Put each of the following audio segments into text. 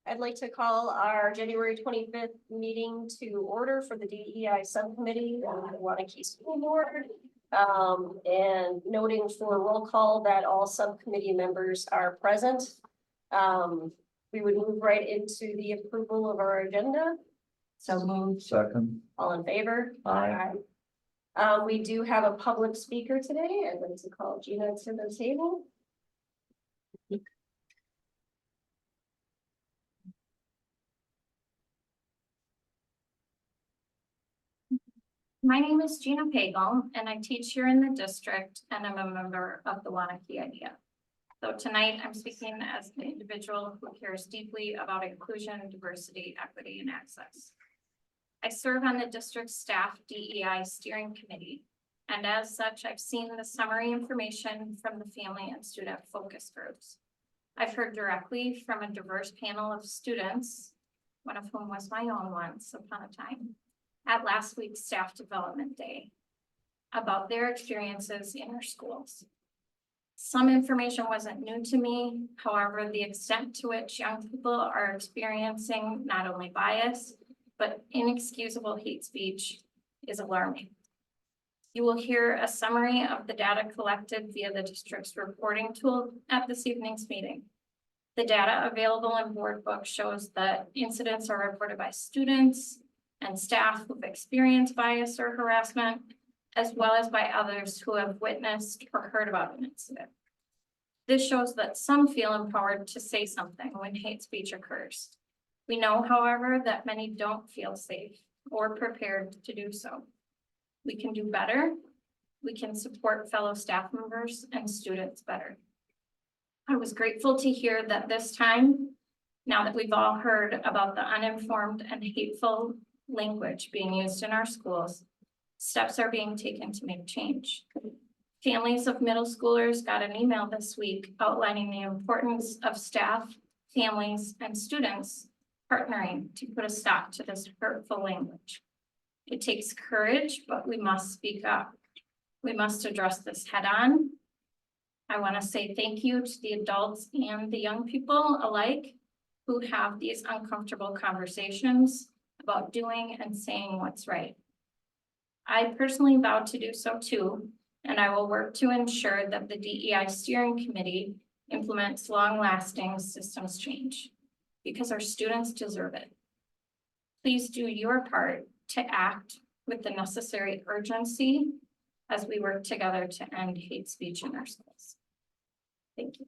I'd like to call our January 25th meeting to order for the DEI subcommittee on the Waunakee School Board. And noting for roll call that all subcommittee members are present. We would move right into the approval of our agenda. So moved. Second. All in favor? Aye. We do have a public speaker today. I'd like to call Gina to the table. My name is Gina Pagel, and I teach here in the district, and I'm a member of the Waunakee IDEA. So tonight, I'm speaking as an individual who cares deeply about inclusion, diversity, equity, and access. I serve on the district staff DEI steering committee, and as such, I've seen the summary information from the family and student focus groups. I've heard directly from a diverse panel of students, one of whom was my own once upon a time, at last week's staff development day about their experiences in our schools. Some information wasn't new to me. However, the extent to which young people are experiencing not only bias, but inexcusable hate speech is alarming. You will hear a summary of the data collected via the district's reporting tool at this evening's meeting. The data available in board book shows that incidents are reported by students and staff who've experienced bias or harassment, as well as by others who have witnessed or heard about an incident. This shows that some feel empowered to say something when hate speech occurs. We know, however, that many don't feel safe or prepared to do so. We can do better. We can support fellow staff members and students better. I was grateful to hear that this time, now that we've all heard about the uninformed and hateful language being used in our schools, steps are being taken to make change. Families of middle schoolers got an email this week outlining the importance of staff, families, and students partnering to put a stop to this hurtful language. It takes courage, but we must speak up. We must address this head on. I want to say thank you to the adults and the young people alike who have these uncomfortable conversations about doing and saying what's right. I personally vowed to do so too, and I will work to ensure that the DEI steering committee implements long-lasting systems change because our students deserve it. Please do your part to act with the necessary urgency as we work together to end hate speech in our schools. Thank you.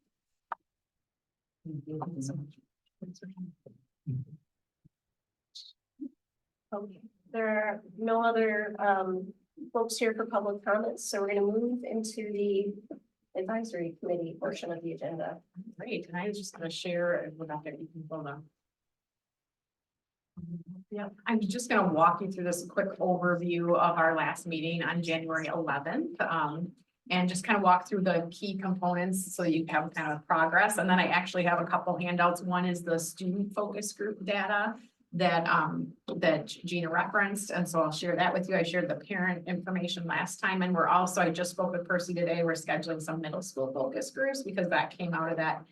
Okay, there are no other folks here for public comments, so we're going to move into the advisory committee portion of the agenda. Great, and I was just going to share without that you can pull them. Yeah, I'm just going to walk you through this quick overview of our last meeting on January 11th. And just kind of walk through the key components so you have kind of progress. And then I actually have a couple handouts. One is the student focus group data that Gina referenced. And so I'll share that with you. I shared the parent information last time. And we're also, I just spoke with Percy today. We're scheduling some middle school focus groups because that came out of that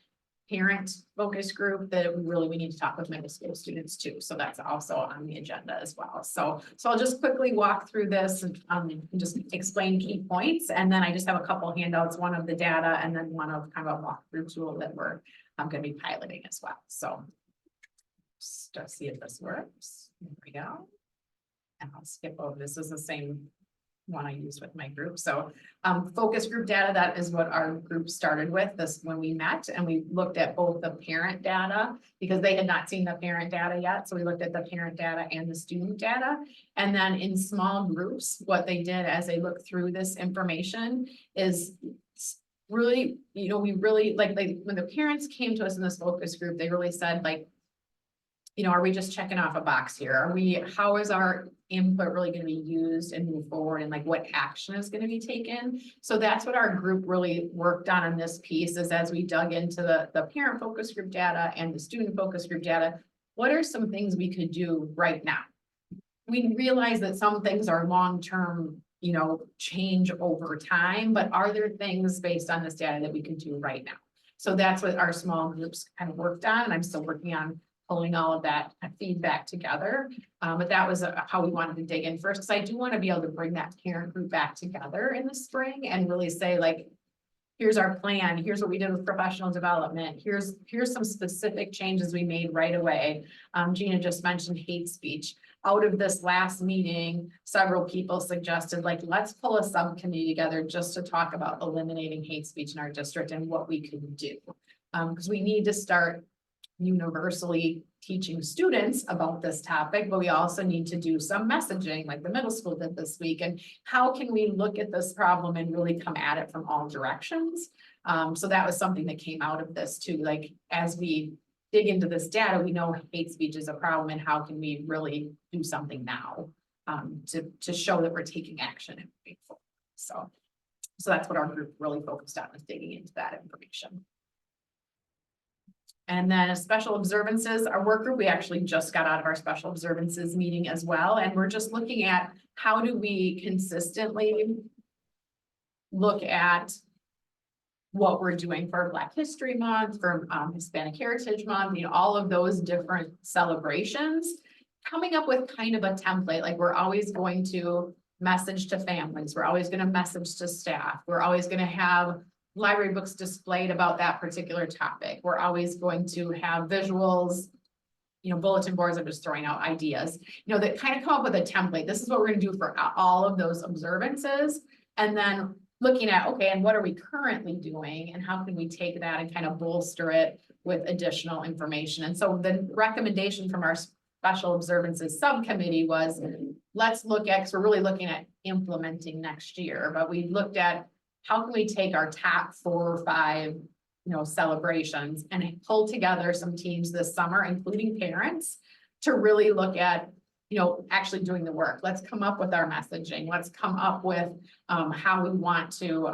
parent focus group that we need to talk with middle school students too. So that's also on the agenda as well. So I'll just quickly walk through this and just explain key points. And then I just have a couple handouts, one of the data and then one of kind of a walkthrough tool that we're going to be piloting as well. So just to see if this works. There we go. And I'll skip over. This is the same one I used with my group. So focus group data, that is what our group started with this when we met, and we looked at both the parent data because they had not seen the parent data yet. So we looked at the parent data and the student data. And then in small groups, what they did as they looked through this information is really, we really like when the parents came to us in this focus group, they really said like, are we just checking off a box here? How is our input really going to be used and move forward, and like what action is going to be taken? So that's what our group really worked on in this piece, is as we dug into the parent focus group data and the student focus group data, what are some things we could do right now? We realize that some things are long-term, change over time, but are there things based on this data that we can do right now? So that's what our small groups kind of worked on, and I'm still working on pulling all of that feedback together. But that was how we wanted to dig in first, because I do want to be able to bring that parent group back together in the spring and really say like, here's our plan, here's what we did with professional development, here's some specific changes we made right away. Gina just mentioned hate speech. Out of this last meeting, several people suggested, like, let's pull a subcommittee together just to talk about eliminating hate speech in our district and what we can do. Because we need to start universally teaching students about this topic, but we also need to do some messaging like the middle school did this week. And how can we look at this problem and really come at it from all directions? So that was something that came out of this too. Like, as we dig into this data, we know hate speech is a problem, and how can we really do something now to show that we're taking action and moving forward. So that's what our group really focused on, was digging into that information. And then special observances, our work group, we actually just got out of our special observances meeting as well. And we're just looking at how do we consistently look at what we're doing for Black History Month, for Hispanic Heritage Month, all of those different celebrations, coming up with kind of a template. Like, we're always going to message to families. We're always going to message to staff. We're always going to have library books displayed about that particular topic. We're always going to have visuals, bulletin boards. I'm just throwing out ideas, that kind of come up with a template. This is what we're going to do for all of those observances. And then looking at, okay, and what are we currently doing, and how can we take that and kind of bolster it with additional information? And so the recommendation from our special observances subcommittee was, let's look at, because we're really looking at implementing next year, but we looked at how can we take our top 4 or 5, celebrations and pull together some teams this summer, including parents, to really look at, actually doing the work. Let's come up with our messaging. Let's come up with how we want to,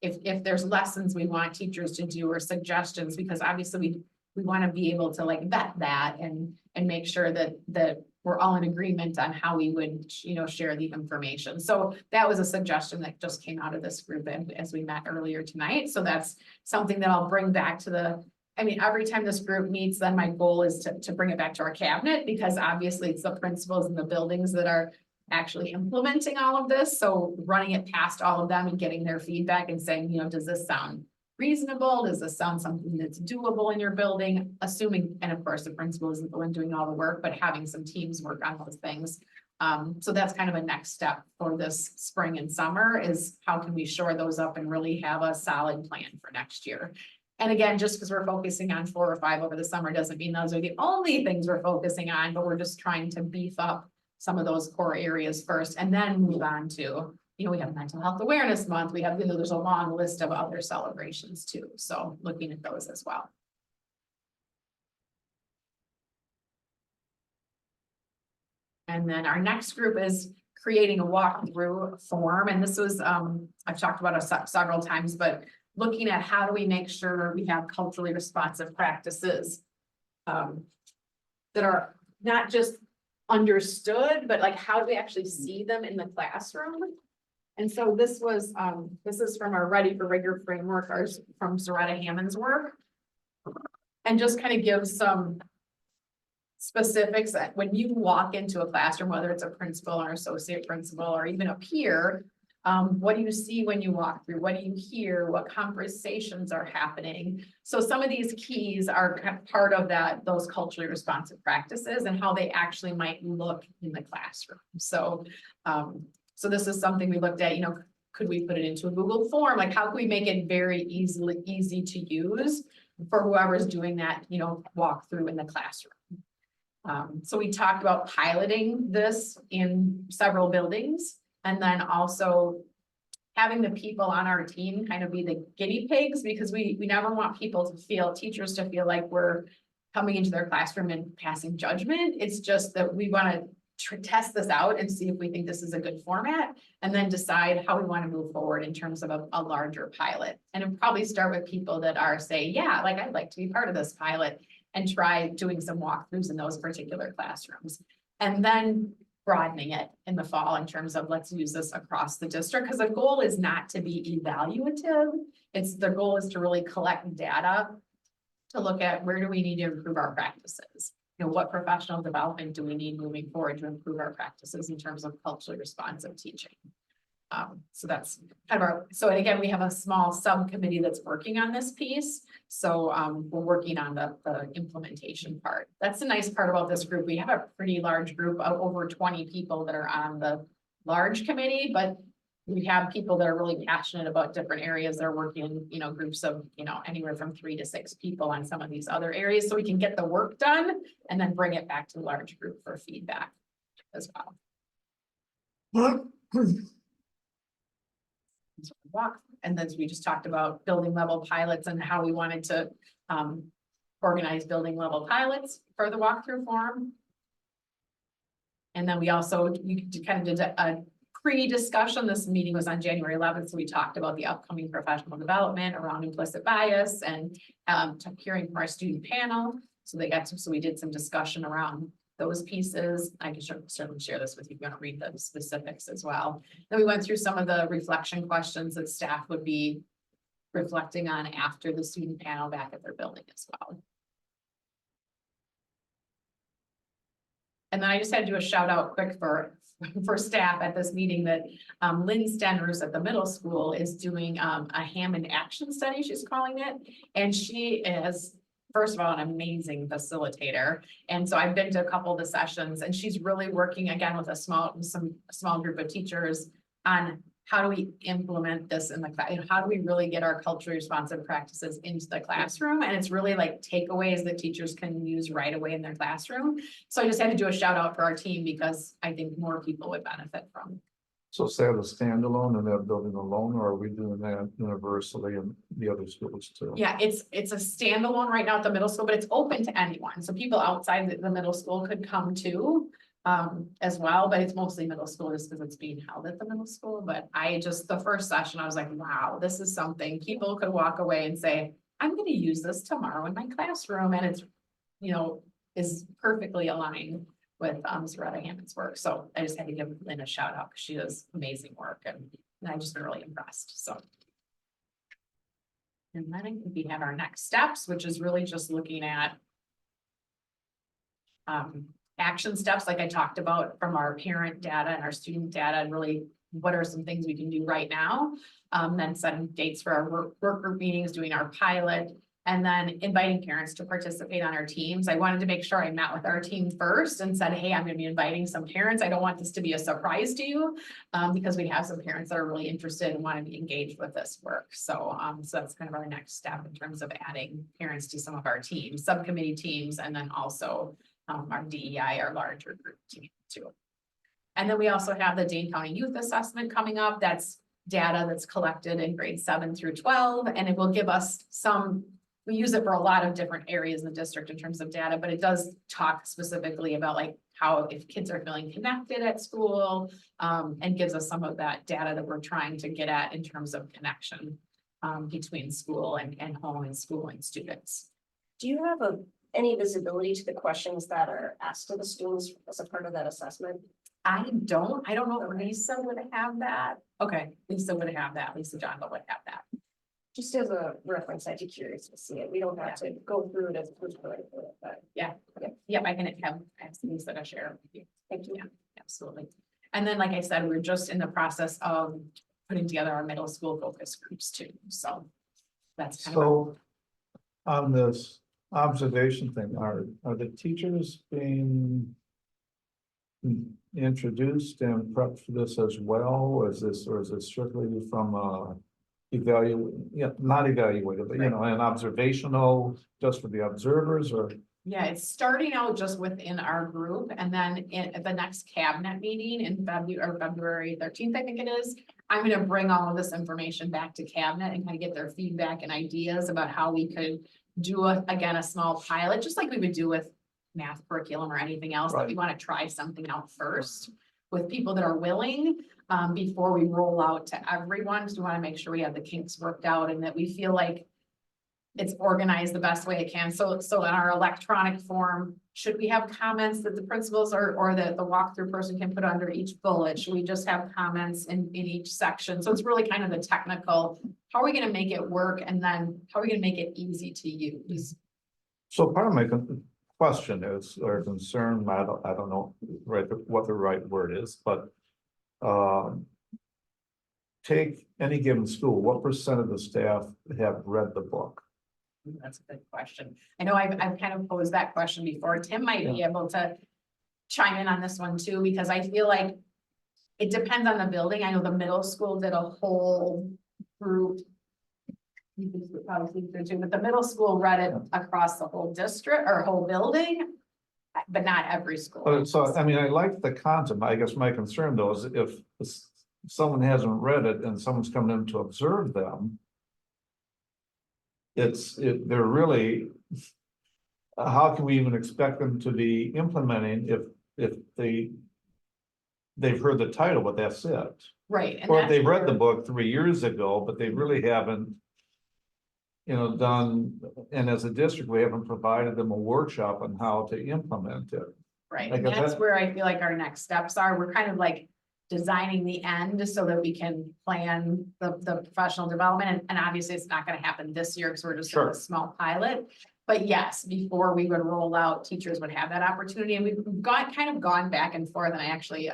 if there's lessons we want teachers to do or suggestions, because obviously we want to be able to like vet that and make sure that we're all in agreement on how we would, share the information. So that was a suggestion that just came out of this group as we met earlier tonight. So that's something that I'll bring back to every time this group meets, then my goal is to bring it back to our cabinet, because obviously it's the principals and the buildings that are actually implementing all of this. So running it past all of them and getting their feedback and saying, does this sound reasonable? Does this sound something that's doable in your building? Assuming, and of course, the principal isn't the one doing all the work, but having some teams work on those things. So that's kind of a next step for this spring and summer, is how can we shore those up and really have a solid plan for next year. And again, just because we're focusing on 4 or 5 over the summer doesn't mean those are the only things we're focusing on, but we're just trying to beef up some of those core areas first and then move on to, we have Mental Health Awareness Month. We have, there's a long list of other celebrations too. So looking at those as well. And then our next group is creating a walkthrough form. And this was, I've talked about it several times, but looking at how do we make sure we have culturally responsive practices that are not just understood, but like, how do we actually see them in the classroom? And so this was, this is from our Ready for Rigor framework, ours from Zaretta Hammond's work. And just kind of give some specifics that when you walk into a classroom, whether it's a principal or associate principal, or even a peer, what do you see when you walk through? What do you hear? What conversations are happening? So some of these keys are kind of part of that, those culturally responsive practices and how they actually might look in the classroom. So, so this is something we looked at, could we put it into a Google form? Like, how can we make it very easy to use for whoever's doing that, walk through in the classroom? So we talked about piloting this in several buildings, and then also having the people on our team kind of be the guinea pigs, because we never want teachers to feel like we're coming into their classroom and passing judgment. It's just that we want to test this out and see if we think this is a good format, and then decide how we want to move forward in terms of a larger pilot. And it'll probably start with people that are say, yeah, like I'd like to be part of this pilot, and try doing some walkthroughs in those particular classrooms. And then broadening it in the fall in terms of let's use this across the district, because the goal is not to be evaluative. the goal is to really collect data to look at where do we need to improve our practices? You know, what professional development do we need moving forward to improve our practices in terms of culturally responsive teaching? So that's kind of so again, we have a small subcommittee that's working on this piece. So, we're working on the implementation part. That's the nice part about this group. We have a pretty large group of over 20 people that are on the large committee, but we have people that are really passionate about different areas. They're working, you know, groups of, you know, anywhere from 3 to 6 people on some of these other areas. So we can get the work done and then bring it back to the large group for feedback as well. Walk, and then we just talked about building level pilots and how we wanted to organize building level pilots for the walkthrough forum. And then we kind of did a pre-discussion. This meeting was on January 11th, so we talked about the upcoming professional development around implicit bias and hearing from our student panel. So we did some discussion around those pieces. I can certainly share this with you if you want to read the specifics as well. Then we went through some of the reflection questions that staff would be reflecting on after the student panel back at their building as well. And then I just had to do a shout out quick for staff at this meeting that Lynn Steners at the middle school is doing a Hammond action study, she's calling it. And she is, first of all, an amazing facilitator. And so I've been to a couple of the sessions and she's really working again with a small group of teachers on how do we implement this in the class? How do we really get our culturally responsive practices into the classroom? And it's really like takeaways that teachers can use right away in their classroom. So I just had to do a shout out for our team because I think more people would benefit from. So is that a standalone and that building alone, or are we doing that universally in the other schools too? Yeah, it's a standalone right now at the middle school, but it's open to anyone. So people outside the middle school could come too. As well, but it's mostly middle school just because it's being held at the middle school. But the first session, I was like, wow, this is something people could walk away and say, I'm going to use this tomorrow in my classroom. And it's, you know, is perfectly aligned with Zaretta Hammond's work. So I just had to give Lynn a shout out because she does amazing work and I've just been really impressed. So. And then I think we have our next steps, which is really just looking at action steps like I talked about from our parent data and our student data, and really what are some things we can do right now. Then setting dates for our work group meetings, doing our pilot, and then inviting parents to participate on our teams. I wanted to make sure I met with our team first and said, hey, I'm going to be inviting some parents. I don't want this to be a surprise to you because we have some parents that are really interested and want to be engaged with this work. So, so that's kind of our next step in terms of adding parents to some of our teams, subcommittee teams, and then also our DEI, our larger group team too. And then we also have the Dane County Youth Assessment coming up. That's data that's collected in grades 7 through 12, and it will give us we use it for a lot of different areas in the district in terms of data, but it does talk specifically about like how if kids are feeling connected at school, and gives us some of that data that we're trying to get at in terms of connection between school and home and school and students. Do you have any visibility to the questions that are asked of the students as a part of that assessment? I don't know if Lisa would have that. Okay, Lisa would have that. Lisa John would have that. Just as a reference, I'd be curious to see it. We don't have to go through it as a first grade, but Yep, I can have Lisa to share with you. thank you. Yeah, absolutely. And then, like I said, we're just in the process of putting together our middle school focus groups too. So that's kind of. So on this observation thing, are the teachers being introduced and prepped for this as well? Or is this strictly from not evaluated, but an observational just for the observers, or? Yeah, it's starting out just within our group, and then at the next cabinet meeting in February 13th, I think it is, I'm going to bring all of this information back to cabinet and kind of get their feedback and ideas about how we could do a small pilot, just like we would do with math curriculum or anything else. That we want to try something out first with people that are willing before we roll out to everyone. So we want to make sure we have the kinks worked out and that we feel like it's organized the best way it can. So in our electronic form, should we have comments that the principals or that the walkthrough person can put under each bullet? Should we just have comments in each section? So it's really kind of the technical, how are we gonna make it work? And then how are we gonna make it easy to use? So part of my question is, or concern, I don't know what the right word is, but take any given school, what percent of the staff have read the book? That's a good question. I know I've kind of posed that question before. Tim might be able to chime in on this one too, because I feel like it depends on the building. I know the middle school did a whole group. You could probably speak there too, but the middle school read it across the whole district or whole building, but not every school. But so, I mean, I like the concept. I guess my concern though is if someone hasn't read it and someone's coming in to observe them, they're really, how can we even expect them to be implementing if they've heard the title, but that's it? Right. And Or if that's they've read the where- book 3 years ago, but they really haven't, done, and as a district, we haven't provided them a workshop on how to implement it. Right, Like, and is that's that- where I feel like our next steps are. We're kind of like designing the end so that we can plan the professional development. And obviously it's not gonna happen this year because we're just doing Sure. a small pilot. But yes, before we would roll out, teachers would have that opportunity. And we've kind of gone back and forth. And I actually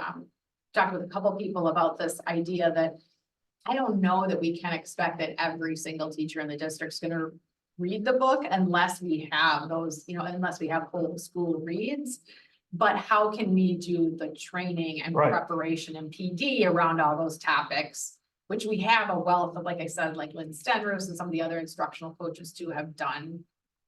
talked with a couple people about this idea that I don't know that we can expect that every single teacher in the district is gonna read the book unless we have those, unless we have whole school reads. But how can we do the training and Right. preparation and PD around all those topics? Which we have a wealth of, like I said, like Lynn Stenros and some of the other instructional coaches too have done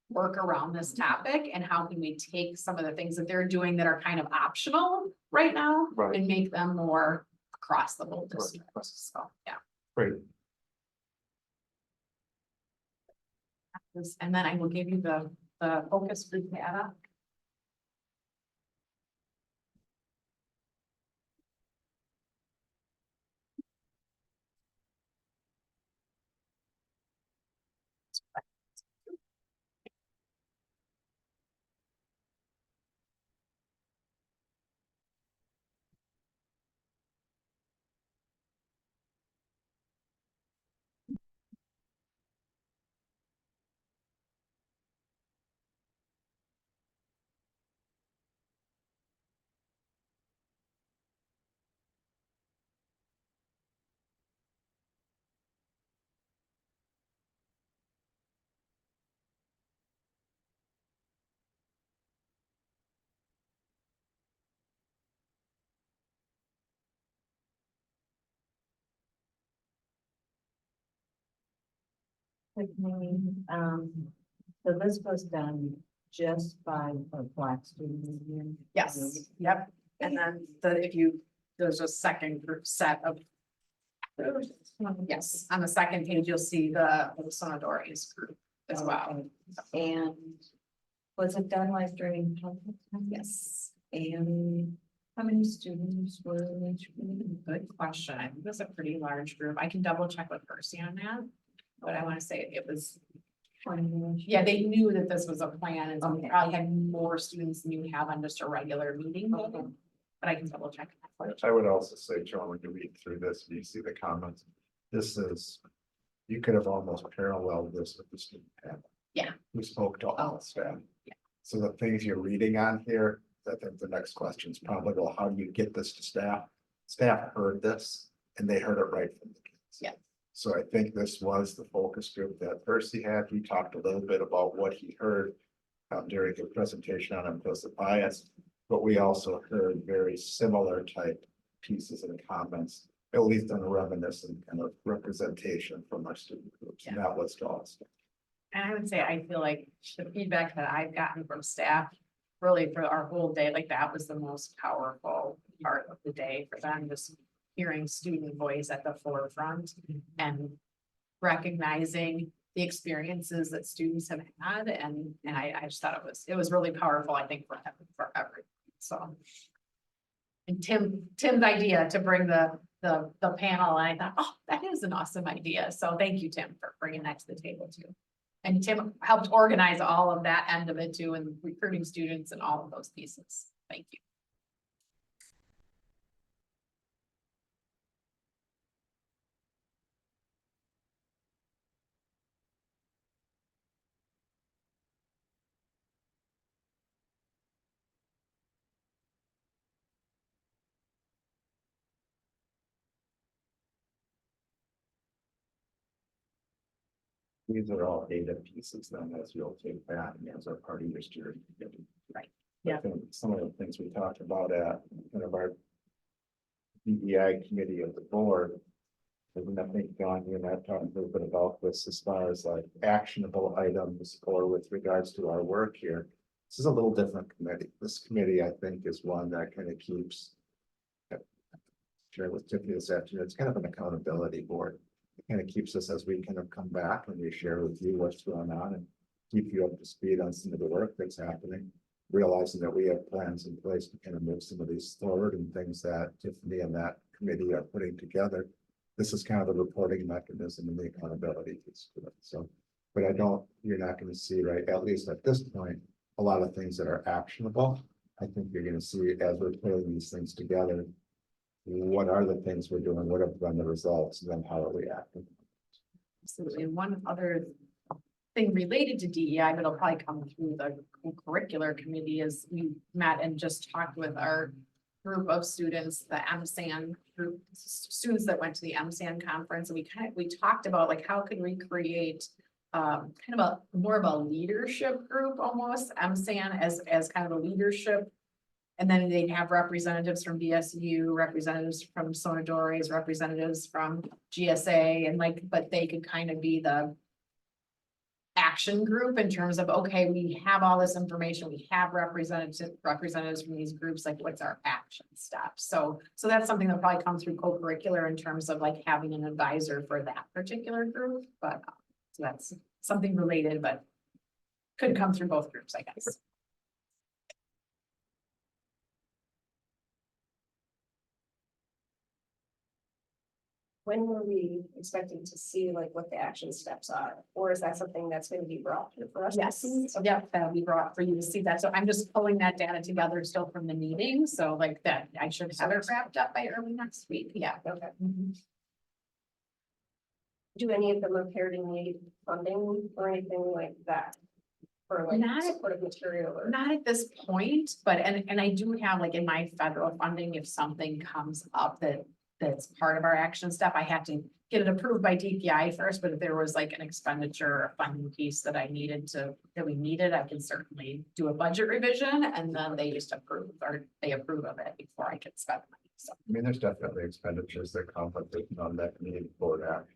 work around this topic. And how can we take some of the things that they're doing that are kind of optional right now Right. and make them more across the whole district? Right. So, yeah. Great. And then I will give you the focus group data. So this was done just by a Black student union? Yes, yep. And then there's a second group set of. Yes, on the second page, you'll see the Sonodori's group as well. And was it done like during COVID time? Yes, And how many students were in each group? good question. I think it was a pretty large group. I can double check with Percy on that. But I want to say it was, 20? yeah, they knew that this was a plan and so we Okay. probably had more students than you have on just a regular meeting. Okay. But I can double check. I would also say, Joan, when you read through this, you see the comments, you could have almost paralleled this with the student panel. Yeah. We spoke to all staff. Yeah. So the things you're reading on here, I think the next question is probably, well, how do you get this to staff? Staff heard this and they heard it right from the kids. Yeah. So I think this was the focus group that Percy had. He talked a little bit about what he heard during the presentation on implicit bias. But we also heard very similar type pieces and comments, at least on a reminiscent kind of representation from our student groups, and that was to us. And I would say, I feel like the feedback that I've gotten from staff, really for our whole day, like that was the most powerful part of the day for them, just hearing student voice at the forefront and recognizing the experiences that students have had. And I just thought it was really powerful, I think, for everyone. So. And Tim's idea to bring the panel, and I thought, oh, that is an awesome idea. So thank you, Tim, for bringing that to the table too. And Tim helped organize all of that end of it too, and recruiting students and all of those pieces. Thank you. These are all data pieces then as you'll take back as our part of your steering. Right. I think some of the things we talked about at kind of our DEI committee of the board. And I think John, you and I have talked a little bit about this as far as like actionable items or with regards to our work here. This is a little different committee. This committee, I think, is one that kind of keeps. Share with Tiffany this afternoon, it's kind of an accountability board. It kind of keeps us as we kind of come back and we share with you what's going on and keep you up to speed on some of the work that's happening. Realizing that we have plans in place to kind of move some of these forward and things that Tiffany and that committee are putting together. This is kind of the reporting mechanism and the accountability piece to it. So, but you're not going to see, right, at least at this point, a lot of things that are actionable. I think you're going to see as we're putting these things together, what are the things we're doing, what have been the results, and then how are we acting? Absolutely. And one other thing related to DEI, but it'll probably come through the curricular committee, is we met and just talked with our group of students, the MSAN group, students that went to the MSAN conference, and we talked about like how could we create kind of a more of a leadership group almost, MSAN as kind of a leadership. And then they'd have representatives from BSU, representatives from Sonadores, representatives from GSA, and like, but they could kind of be the action group in terms of, okay, we have all this information, we have representatives from these groups, like what's our action steps? So that's something that probably comes through co-curricular in terms of like having an advisor for that particular group, but so that's something related, but could come through both groups, I guess. When were we expecting to see like what the action steps are? Or is that something that's going to be brought here for us? to Yes, see? yeah, that'll be brought for you to see that. So I'm just pulling that data together still from the meeting. So like that, I should have it wrapped up by early next week. Yeah. Okay. Mhm. Do any of them appear to need funding or anything like that? For like Not- supportive material or? Not at this point, but and I do have like in my federal funding, if something comes up that's part of our action step, I have to get it approved by DPI first, but if there was like an expenditure or funding piece that I needed that we needed, I can certainly do a budget revision and then they just approve or they approve of it before I can spend money. So. I mean, there's definitely expenditures that come with taking on that community board act.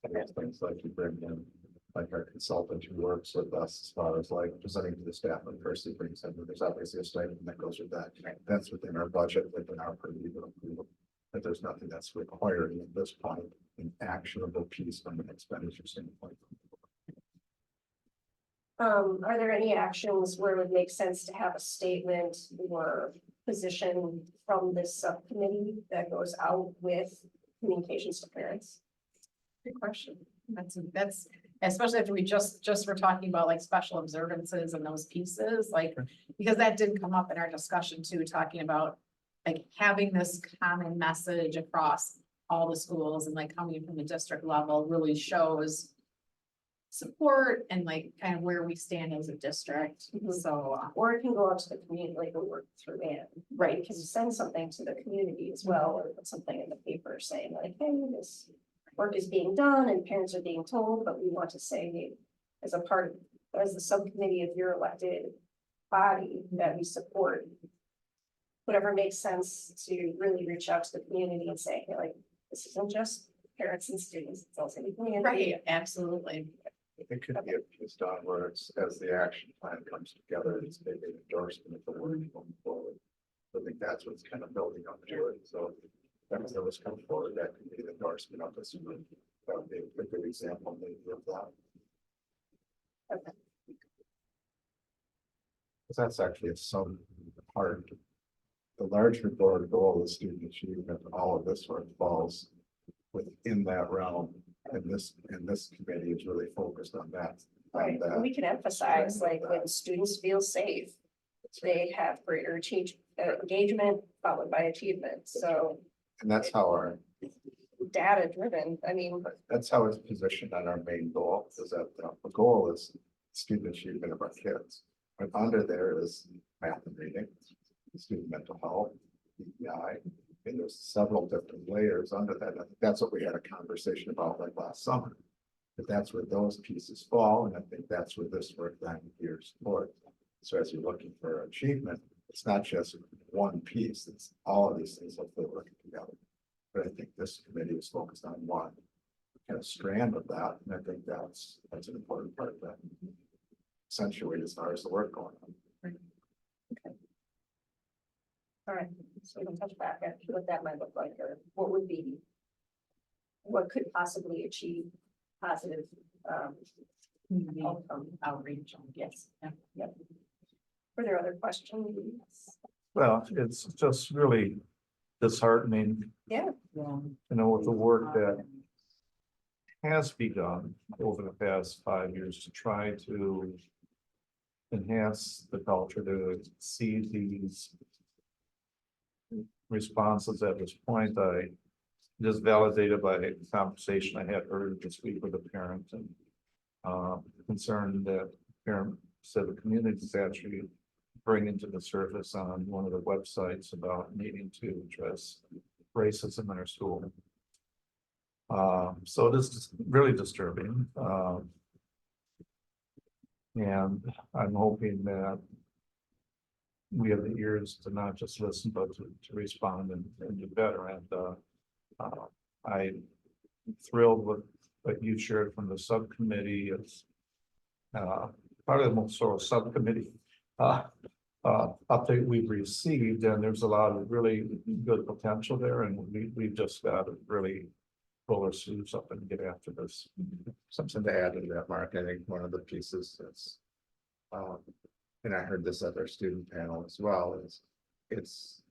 And there's things like you bring in, like our consultant who works with us as far as like presenting to the staff and person brings in, there's obviously a stipend that goes with that. That's within our budget, within our purview. But there's nothing that's required at this point, an actionable piece from an expenditure standpoint. Are there any actions where it would make sense to have a statement or position from this subcommittee that goes out with communications to parents? Good question. That's especially if we just were talking about like special observances and those pieces, like, because that did come up in our discussion too, talking about like having this common message across all the schools and like coming from the district level really shows support and like kind of where we stand as a district. So, Or it can go out to the community, like we work through it, right? Because you send something to the community as well, or put something in the paper saying like, hey, this work is being done and parents are being told, but we want to say as a part of, as the subcommittee of your elected body that we support whatever makes sense to really reach out to the community and say, hey, like, this isn't just parents and students, it's also the community. right, absolutely. It could be a piece done where it's, as the action plan comes together, it's maybe an endorsement of the work going forward. I think that's what's kind of building up to it, so. As those come forward, that could be the endorsement of this. That would be a good example maybe of that. Okay. Because that's actually some part. The larger board goal of student achievement, all of this work falls within that realm. And this committee is really focused on that Right, and we can emphasize, like, when students feel safe, they have greater engagement followed by achievement, so And that's how data driven, I mean, that's how it's positioned on our main goal, is that the goal is student achievement of our kids. But under there is math and reading, student mental health, DEI, and there's several different layers under that. I think that's what we had a conversation about like last summer. But that's where those pieces fall, and I think that's where this work then gears toward. So as you're looking for achievement, it's not just one piece, it's all of these things hopefully working together. But I think this committee is focused on one kind of strand of that, and I think that's an important part of that. Accentuate as far as the work going on. all right, so we can touch back at what that might look like, or what could possibly achieve positive, outcome. Outreach. Yes, yep. Were there other questions? Well, it's just really disheartening, Yeah, Yeah. with the work that has begun over the past 5 years to try to enhance the culture, to see these responses at this point. I just validated by a conversation I had earlier this week with a parent and concerned that parent said the community is actually bringing to the surface on one of the websites about needing to address racism in our school. So it is really disturbing. And I'm hoping that we have the ears to not just listen, but to respond and do better. And I'm thrilled with what you shared from the subcommittee. It's part of the most sort of subcommittee update we've received, and there's a lot of really good potential there, and we've just got to really pull our sleeves up and get after this. Something to add to that, Mark, I think one of the pieces that's, and I heard this at our student panel as well, is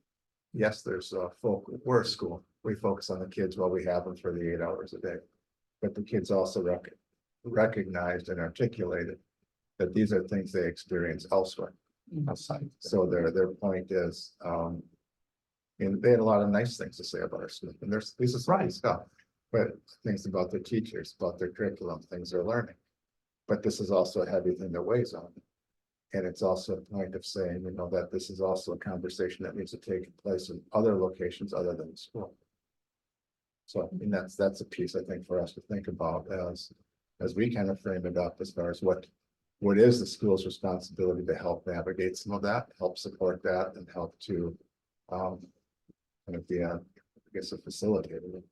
yes, there's we're a school, we focus on the kids while we have them for the 8 hours a day. But the kids also recognized and articulated that these are things they experience elsewhere. Outside. So their point is, and they had a lot of nice things to say about our school, and this is right stuff, but things about their teachers, about their curriculum, things they're learning. But this is also a heavy thing that weighs on them. And it's also a point of saying, that this is also a conversation that needs to take place in other locations other than the school. So, I mean, that's a piece I think for us to think about as we kind of frame it up as far as what is the school's responsibility to help navigate some of that, help support that, and help to kind of be a facilitator.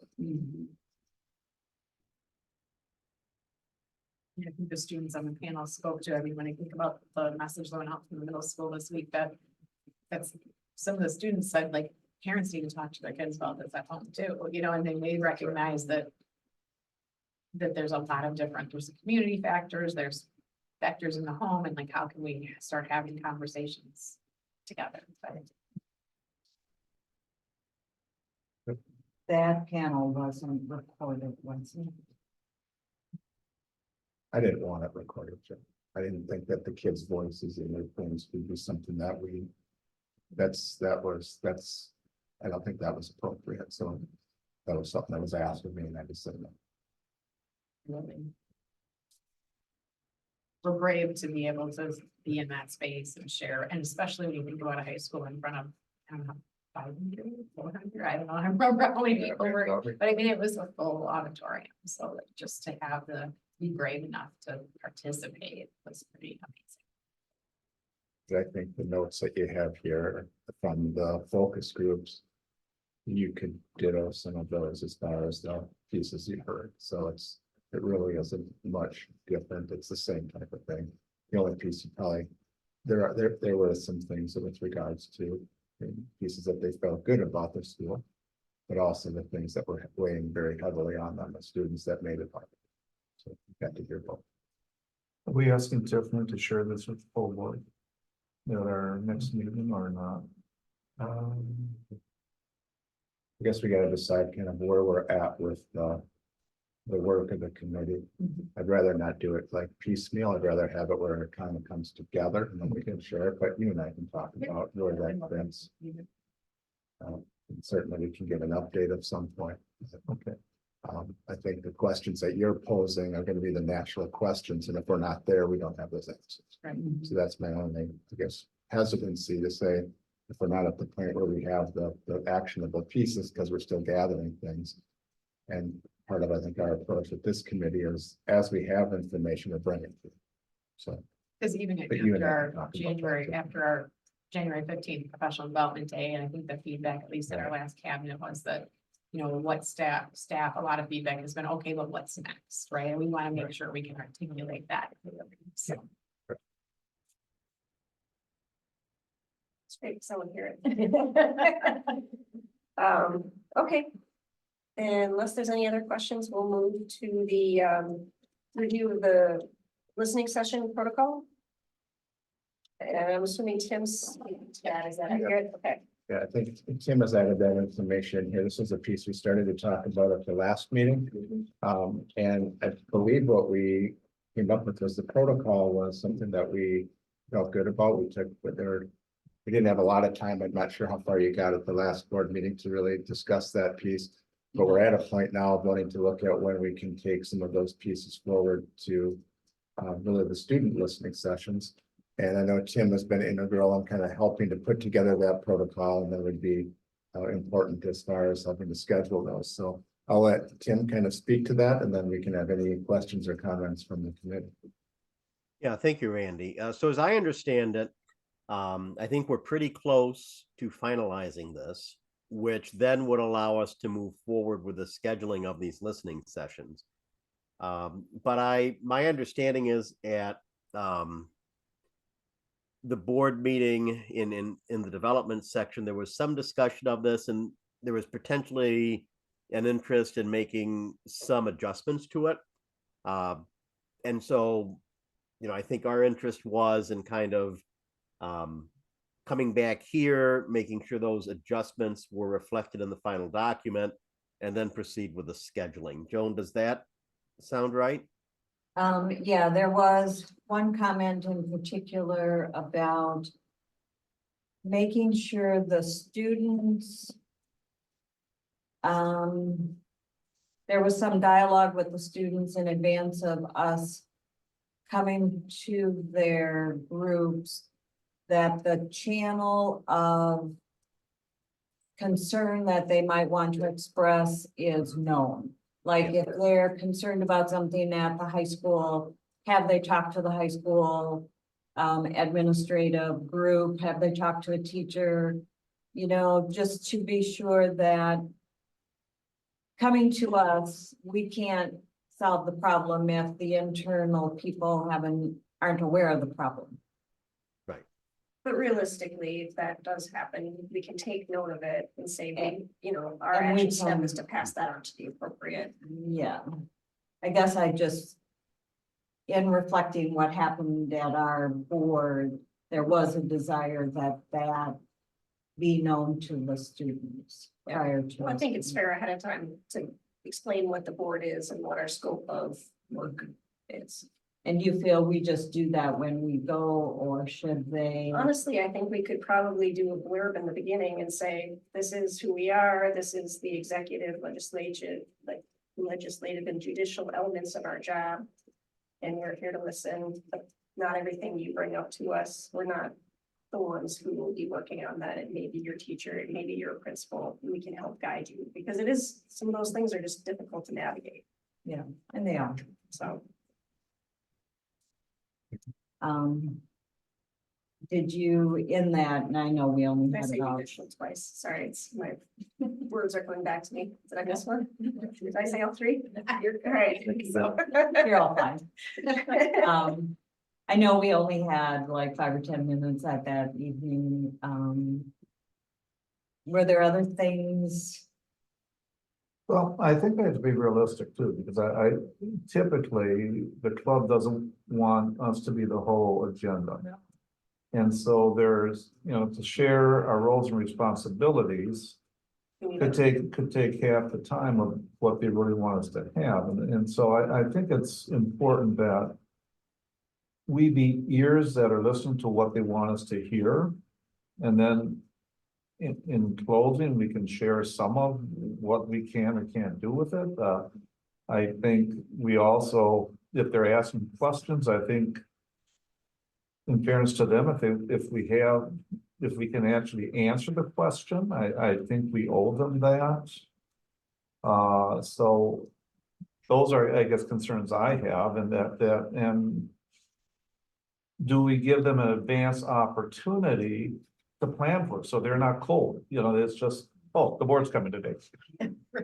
I think the students on the panel spoke to, when I think about the message going out from the middle school this week, that's some of the students said, like, parents need to talk to their kids about this at home too, and they recognize that there's a lot of there's the community factors, there's factors in the home, and like, how can we start having conversations together? That panel wasn't recorded, was it? I didn't want it recorded, Jim. I didn't think that the kids' voices and their things would be something that I don't think that was appropriate, so that was something that was asked of me, and I just said no. We're brave to be able to be in that space and share, and especially when you think about a high school in front of, I don't know, 500, 400, I don't know, I remember how many people were, but it was a full auditorium, so just to be brave enough to participate was pretty amazing. I think the notes that you have here from the focus groups, you could ditto some of those as far as the pieces you heard. So it really isn't much different. It's the same type of thing. The only piece there were some things with regards to pieces that they felt good about their school, but also the things that were weighing very heavily on them, the students that made it hard. So you got to hear both. Are we asking Tiffany to share this with the full board at our next meeting or not? I guess we got to decide kind of where we're at with the work of the committee. I'd rather not do it like piecemeal. I'd rather have it where it kind of comes together and then we can share it, but you and I can talk about where that fits. And certainly we can get an update at some point. Okay. I think the questions that you're posing are going to be the natural questions, and if we're not there, we don't have those answers. Right. So that's my only, I guess, hesitancy to say, if we're not at the point where we have the actionable pieces, because we're still gathering things. And part of, I think, our approach with this committee is, as we have information, we're bringing it to you. So, Because even But you and I after can talk our about January, that. after our January 15th professional development day, and I think the feedback, at least at our Right. last cabinet, was that, you know, what staff, a lot of feedback has been, okay, but what's next, right? And we want to make sure we can articulate that. So, It's great, someone hear it. Okay. And unless there's any other questions, we'll move to the review of the listening session protocol. And I'm assuming Tim's, that is that accurate? Okay. yeah, I think Tim has added that information here. This is a piece we started to talk about at the last meeting. And I believe what we came up with was the protocol was something that we felt good about. We took, but we didn't have a lot of time. I'm not sure how far you got at the last board meeting to really discuss that piece. But we're at a point now of wanting to look at when we can take some of those pieces forward to really the student listening sessions. And I know Tim has been integral in kind of helping to put together that protocol, and that would be important as far as helping to schedule those. So I'll let Tim kind of speak to that, and then we can have any questions or comments from the committee. Yeah, thank you, Randy. So as I understand it, I think we're pretty close to finalizing this, which then would allow us to move forward with the scheduling of these listening sessions. But my understanding is at the board meeting in the development section, there was some discussion of this, and there was potentially an interest in making some adjustments to it. And so, you know, I think our interest was in kind of coming back here, making sure those adjustments were reflected in the final document, and then proceed with the scheduling. Joan, does that sound right? Yeah, there was one comment in particular about making sure the students. There was some dialogue with the students in advance of us coming to their groups, that the channel of concern that they might want to express is known. Like if they're concerned about something at the high school, have they talked to the high school administrative group? Have they talked to a teacher? You know, just to be sure that coming to us, we can't solve the problem if the internal people aren't aware of the problem. But realistically, if that does happen, we can take note of it and say, our And we action step can- is to pass that on to the appropriate. Yeah, I guess in reflecting what happened at our board, there was a desire that be known to the students prior to. I think it's fair ahead of time to explain what the board is and what our scope of work is. And you feel we just do that when we go, or should they? Honestly, I think we could probably do a blurb in the beginning and say, this is who we are, this is the executive, legislative and judicial elements of our job. And we're here to listen, but not everything you bring up to us, we're not the ones who will be working on that. It may be your teacher, it may be your principal, and we can help guide you, because some of those things are just difficult to navigate, Yeah, and they are. so. Did you in that, and I know we only I had say about, judicial twice, sorry, it's my words are coming back to me. Did I miss one? Did I say all three? You're all right. So. you're all fine. I know we only had like 5 or 10 minutes at that evening. Were there other things? Well, I think we have to be realistic too, because I typically, the club doesn't want us to be the whole agenda. And so there's, to share our roles and responsibilities. could take half the time of what they really want us to have. And so I think it's important that we be ears that are listening to what they want us to hear. And then in closing, we can share some of what we can or can't do with it. I think we also, if they're asking questions, I think in fairness to them, if we can actually answer the question, I think we owe them that. So those are, I guess, concerns I have, and and do we give them an advance opportunity to plan for it, so they're not cold, it's just, oh, the board's coming today.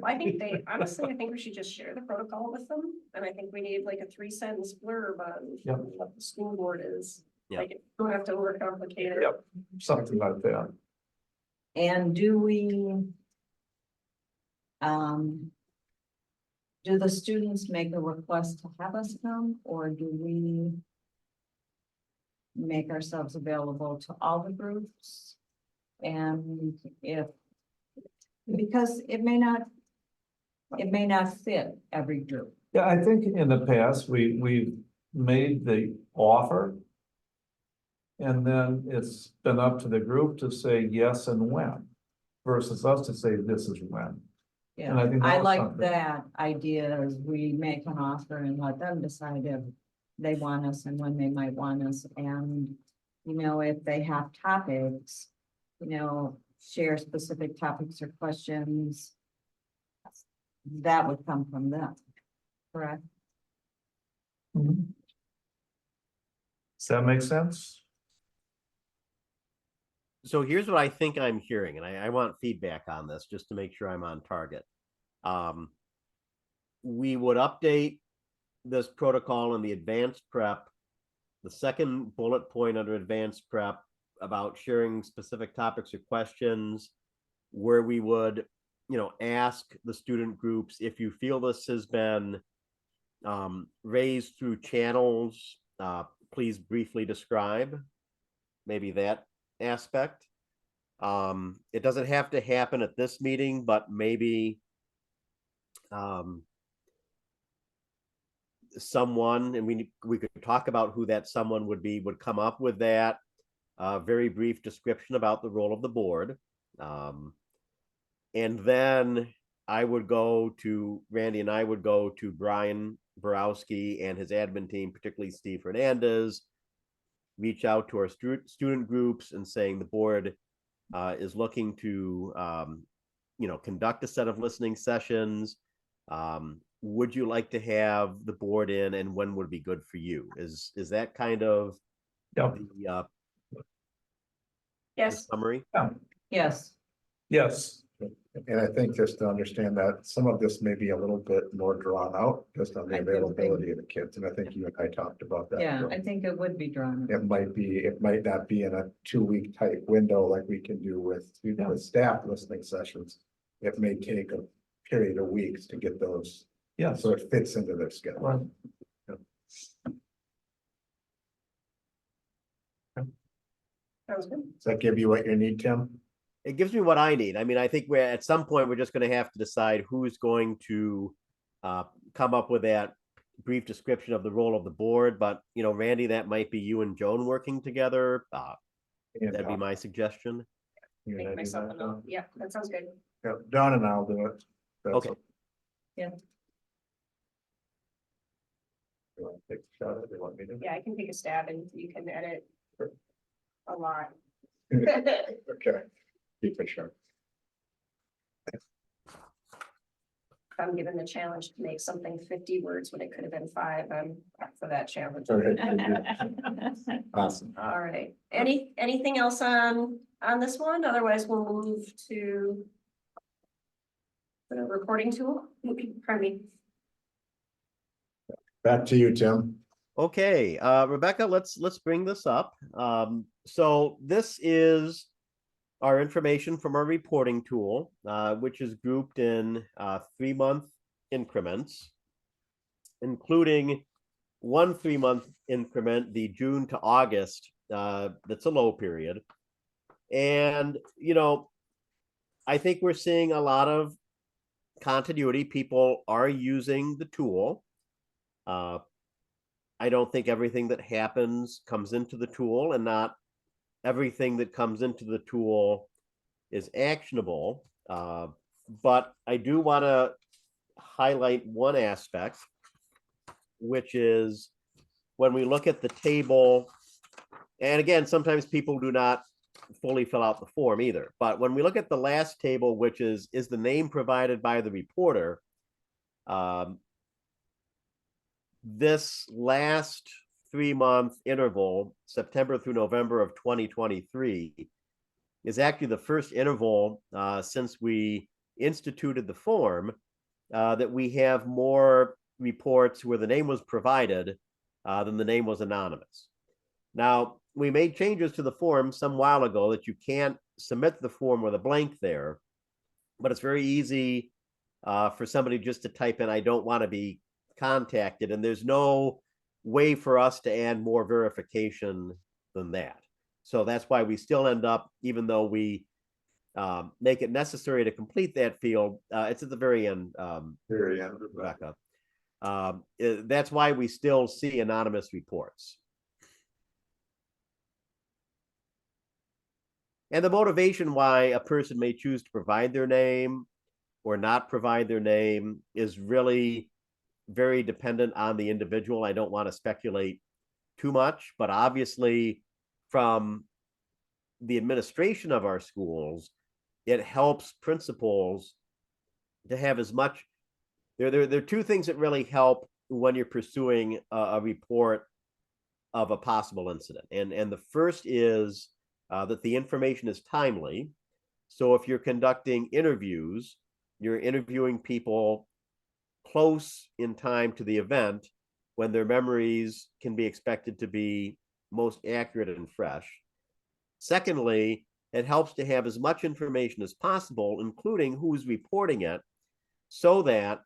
I think honestly, I think we should just share the protocol with them, and I think we need like a 3-sentence blurb on Yep. what the school board is. Yeah. Like, you don't have to overcomplicate it. Yep. Something like that. And do the students make a request to have us come, or do we make ourselves available to all the groups? And because it may not fit every group. Yeah, I think in the past, we've made the offer. And then it's been up to the group to say yes and when, versus us to say this is when. And I Yeah, think I that was like something. that idea, is we make an offer and let them decide if they want us and when they might want us. And, if they have topics, share specific topics or questions, that would come from them, correct? Mhm. Does that make sense? So here's what I think I'm hearing, and I want feedback on this just to make sure I'm on target. We would update this protocol in the advanced prep. The second bullet point under advanced prep about sharing specific topics or questions, where we would, ask the student groups, if you feel this has been raised through channels, please briefly describe maybe that aspect. It doesn't have to happen at this meeting, but maybe someone, and we could talk about who that someone would be, would come up with that very brief description about the role of the board. And then Randy and I would go to Brian Borowski and his admin team, particularly Steve Hernandez, reach out to our student groups and saying the board is looking to, conduct a set of listening sessions. Would you like to have the board in, and when would be good for you? Is that kind of Yep. the Yes, summary? Yes, Yes. And I think just to understand that some of this may be a little bit more drawn out, just on the I do availability of the kids, and I think you and I talked about that. yeah, Bill. I think it would be drawn. It might not be in a 2-week type window like we can do with staff listening sessions. It may take a period of weeks to get those, Yes. so it fits into their schedule. Right. sounds good. Does that give you what you need, Tim? It gives me what I need. I mean, I think we're at some point, we're just going to have to decide who's going to come up with that brief description of the role of the board. But, Randy, that might be you and Joan working together. And, That'd be my suggestion. you and I Make do myself that, a note. Yeah, that sounds good. Yeah, Don and I'll do it. That's Okay. Yeah. You want to take a shot at it? You want me to? Yeah, I can take a stab and you can edit Sure. a lot. Okay, keep it sharp. I'm given the challenge to make something 50 words when it could have been 5. I'm up for that challenge. All right, awesome. All right. Anything else on this one? Otherwise, we'll move to the reporting tool. Pardon me. Back to you, Tim. Okay, Rebecca, let's bring this up. So this is our information from our reporting tool, which is grouped in 3-month increments, including one 3-month increment, the June to August, that's a low period. And, I think we're seeing a lot of continuity. People are using the tool. I don't think everything that happens comes into the tool, and not everything that comes into the tool is actionable. But I do want to highlight one aspect, which is when we look at the table, and again, sometimes people do not fully fill out the form either, but when we look at the last table, which is the name provided by the reporter, this last 3-month interval, September through November of 2023, is actually the first interval since we instituted the form that we have more reports where the name was provided than the name was anonymous. Now, we made changes to the form some while ago that you can't submit the form with a blank there, but it's very easy for somebody just to type in, I don't want to be contacted, and there's no way for us to add more verification than that. So that's why we still end up, even though we make it necessary to complete that field, it's at the very end, Rebecca. That's why we still see anonymous reports. And the motivation why a person may choose to provide their name or not provide their name is really very dependent on the individual. I don't want to speculate too much, but obviously from the administration of our schools, it helps principals to have as much. There are two things that really help when you're pursuing a report of a possible incident. And the first is that the information is timely. So if you're conducting interviews, you're interviewing people close in time to the event when their memories can be expected to be most accurate and fresh. Secondly, it helps to have as much information as possible, including who's reporting it, so that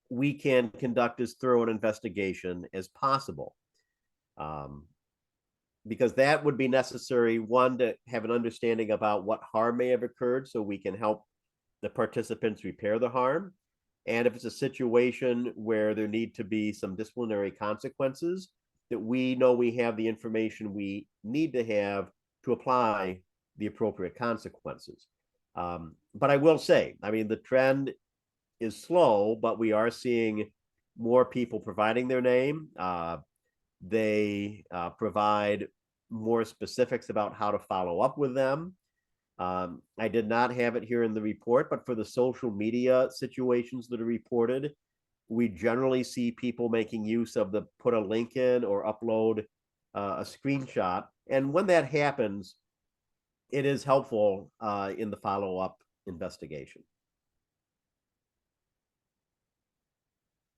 we can conduct as thorough an investigation as possible. Because that would be necessary, one, to have an understanding about what harm may have occurred so we can help the participants repair the harm. And if it's a situation where there need to be some disciplinary consequences, that we know we have the information we need to have to apply the appropriate consequences. But I will say, I mean, the trend is slow, but we are seeing more people providing their name. They provide more specifics about how to follow up with them. I did not have it here in the report, but for the social media situations that are reported, we generally see people making use of the put a link in or upload a screenshot. And when that happens, it is helpful in the follow-up investigation.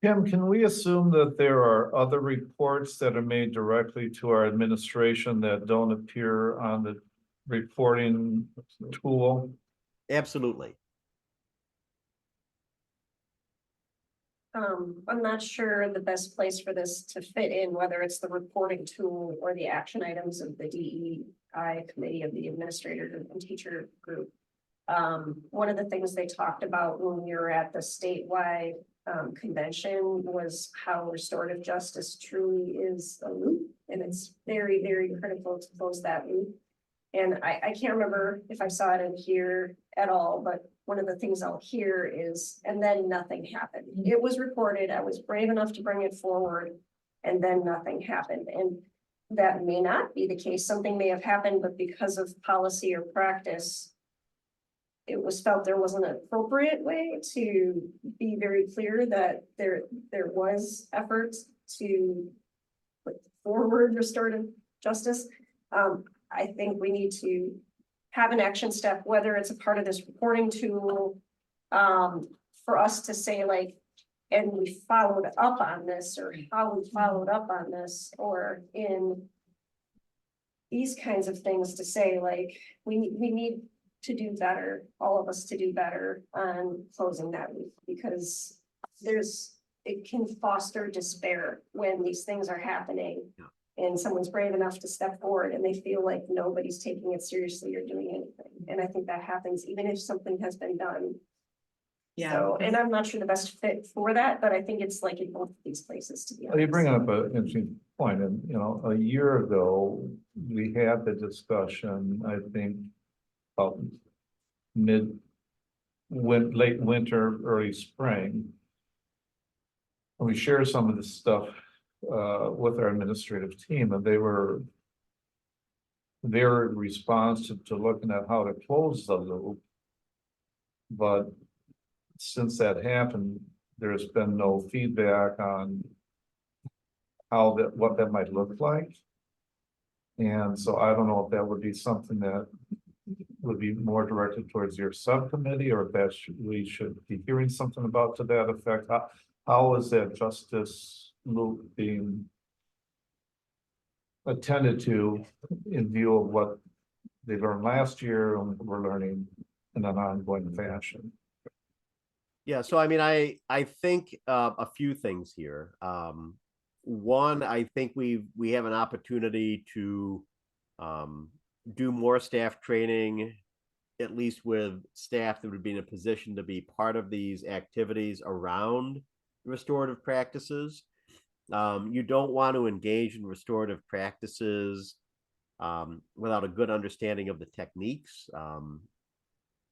Kim, can we assume that there are other reports that are made directly to our administration that don't appear on the reporting tool? Absolutely. I'm not sure the best place for this to fit in, whether it's the reporting tool or the action items of the DEI committee of the administrator and teacher group. One of the things they talked about when we were at the statewide convention was how restorative justice truly is a loop, and it's very, very critical to close that loop. And I can't remember if I saw it in here at all, but one of the things I'll hear is, and then nothing happened. It was reported, I was brave enough to bring it forward, and then nothing happened. And that may not be the case. Something may have happened, but because of policy or practice, it was felt there was an appropriate way to be very clear that there was efforts to put forward restorative justice. I think we need to have an action step, whether it's a part of this reporting tool, for us to say like, and we followed up on this, or how we followed up on this, or in these kinds of things to say like, we need to do better, all of us to do better on closing that loop, because it can foster despair when these things are happening. And someone's brave enough to step forward and they feel like nobody's taking it seriously or doing anything. and I think that happens even if something has been done. Yeah. So, and I'm not sure the best fit for that, but I think it's like in both of these places, to be Well, you bring honest. up an interesting point, and you know, a year ago, we had the discussion, I think. About late winter, early spring. And we shared some of this stuff with our administrative team, and their response to looking at how to close the loop. But since that happened, there's been no feedback on what that might look like. And so I don't know if that would be something that would be more directed towards your subcommittee, or if we should be hearing something about to that effect. How is that justice loop being attended to in view of what they learned last year and we're learning in an ongoing fashion? Yeah, so I mean, I think a few things here. One, I think we have an opportunity to do more staff training, at least with staff that would be in a position to be part of these activities around restorative practices. You don't want to engage in restorative practices without a good understanding of the techniques.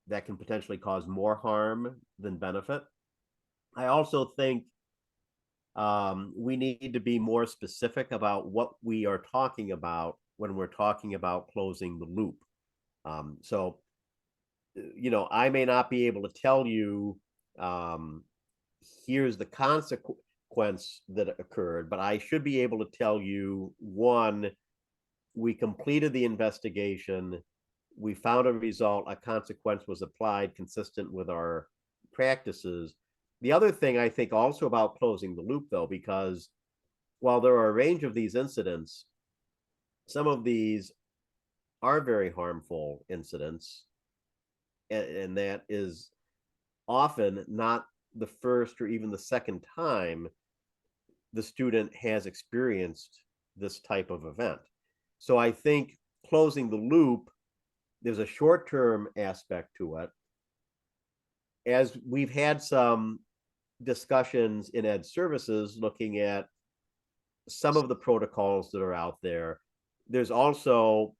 That can potentially cause more harm than benefit. I also think we need to be more specific about what we are talking about when we're talking about closing the loop. So, you know, I may not be able to tell you, here's the consequence that occurred, but I should be able to tell you, one, we completed the investigation, we found a result, a consequence was applied consistent with our practices. The other thing I think also about closing the loop, though, because while there are a range of these incidents, some of these are very harmful incidents, and that is often not the first or even the second time the student has experienced this type of event. So I think closing the loop, there's a short-term aspect to it. As we've had some discussions in ed services looking at some of the protocols that are out there, there's also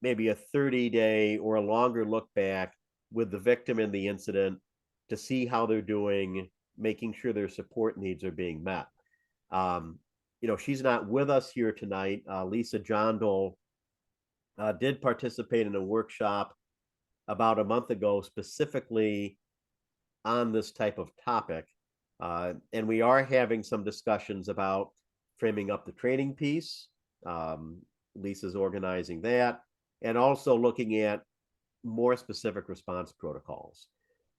maybe a 30-day or a longer look back with the victim in the incident to see how they're doing, making sure their support needs are being met. You know, she's not with us here tonight. Lisa Jondal did participate in a workshop about a month ago specifically on this type of topic. And we are having some discussions about framing up the training piece. Lisa's organizing that, and also looking at more specific response protocols.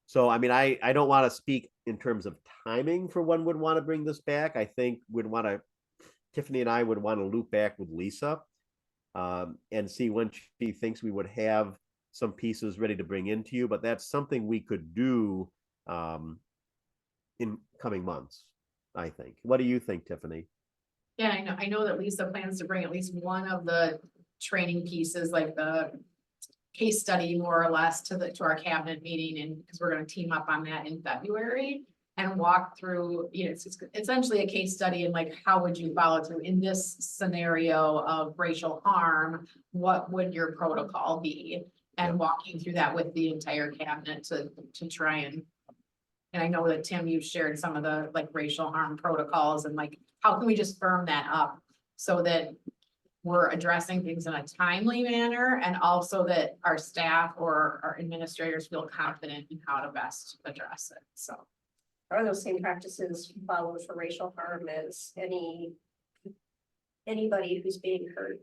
So, I mean, I don't want to speak in terms of timing for when would want to bring this back. I think Tiffany and I would want to loop back with Lisa and see when she thinks we would have some pieces ready to bring into you, but that's something we could do in coming months, I think. What do you think, Tiffany? Yeah, I know that Lisa plans to bring at least one of the training pieces, like the case study, more or less, to our cabinet meeting, and because we're going to team up on that in February and walk through, you know, it's essentially a case study, and like, how would you follow through in this scenario of racial harm? What would your protocol be? And walking through that with the entire cabinet to try and I know that Tim, you've shared some of the like racial harm protocols, and like, how can we just firm that up so that we're addressing things in a timely manner, and also that our staff or our administrators feel confident in how to best address it, so. Are those same practices followed for racial harm as anybody who's being hurt,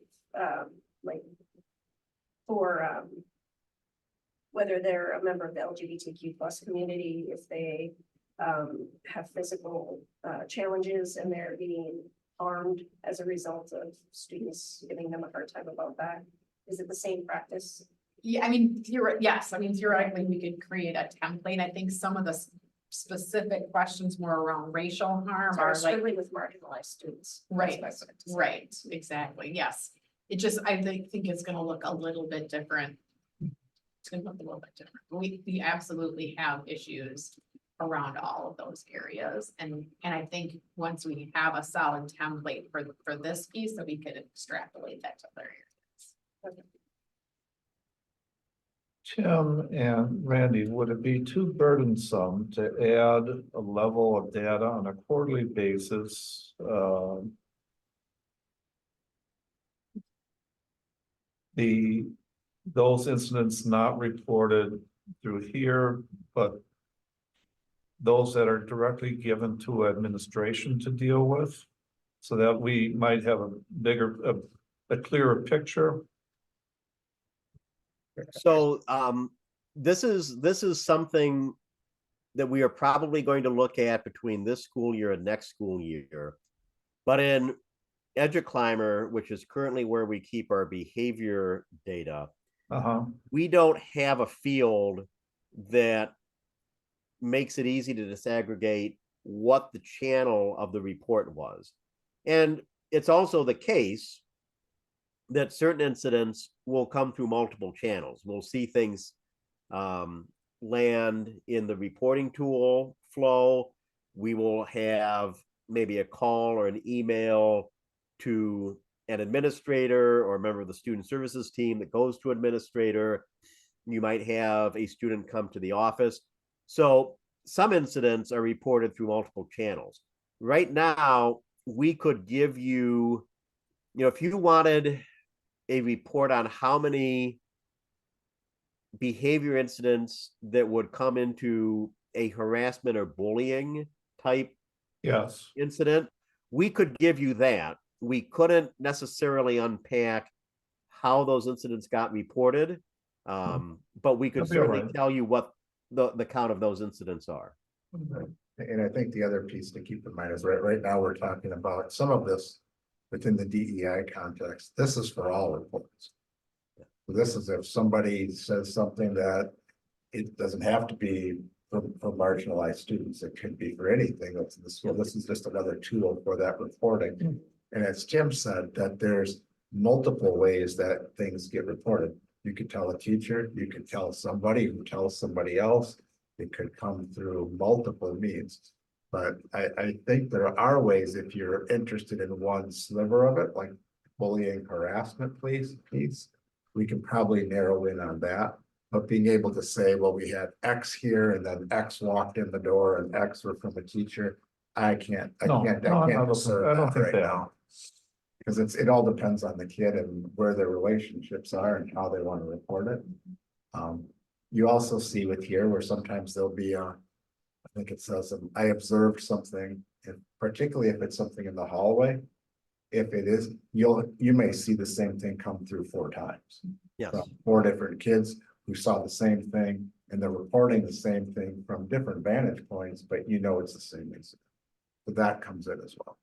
like for, whether they're a member of the LGBTQ plus community, if they have physical challenges and they're being harmed as a result of students giving them a hard time about that? Is it the same practice? Yeah, I mean, yes, I mean, theoretically, we could create a template. I think some of the specific questions more around racial harm are like, Certainly with marginalized students. right, That's what I was right, exactly, yes. It just, I think it's gonna look a little bit different it's gonna look a little bit different. We absolutely have issues around all of those areas. And I think once we have a solid template for this piece, that we could extrapolate that to other areas. Tim and Randy, would it be too burdensome to add a level of data on a quarterly basis? Those incidents not reported through here, but those that are directly given to administration to deal with, so that we might have a bigger, a clearer picture. So this is something that we are probably going to look at between this school year and next school year. But in EduClimber, which is currently where we keep our behavior data, we don't have a field that makes it easy to disaggregate what the channel of the report was. And it's also the case that certain incidents will come through multiple channels. We'll see things land in the reporting tool flow. We will have maybe a call or an email to an administrator or a member of the student services team that goes to administrator. You might have a student come to the office. So some incidents are reported through multiple channels. Right now, we could give you, if you wanted a report on how many behavior incidents that would come into a harassment or bullying type incident, we could give you that. We couldn't necessarily unpack how those incidents got reported, but we could certainly tell you what the count of those incidents are. And I think the other piece to keep in mind is right now we're talking about some of this within the DEI context. This is for all reports. So this is if somebody says something that it doesn't have to be for marginalized students. It could be for anything that's in the school. This is just another tool for that reporting. And as Jim said, that there's multiple ways that things get reported. You could tell a teacher, you could tell somebody who tells somebody else. It could come through multiple means. But I think there are ways, if you're interested in one sliver of it, like bullying, harassment, piece, we can probably narrow in on that. But being able to say, well, we had X here and then X walked in the door and X were from a teacher, I can't discern that right now. Because it all depends on the kid and where their relationships are and how they want to report it. You also see with here where sometimes there'll be I think it says, I observed something, and particularly if it's something in the hallway. If it is, you may see the same thing come through 4 times. Yes. From 4 different kids who saw the same thing, and they're reporting the same thing from different vantage points, but it's the same incident. So that comes in as well.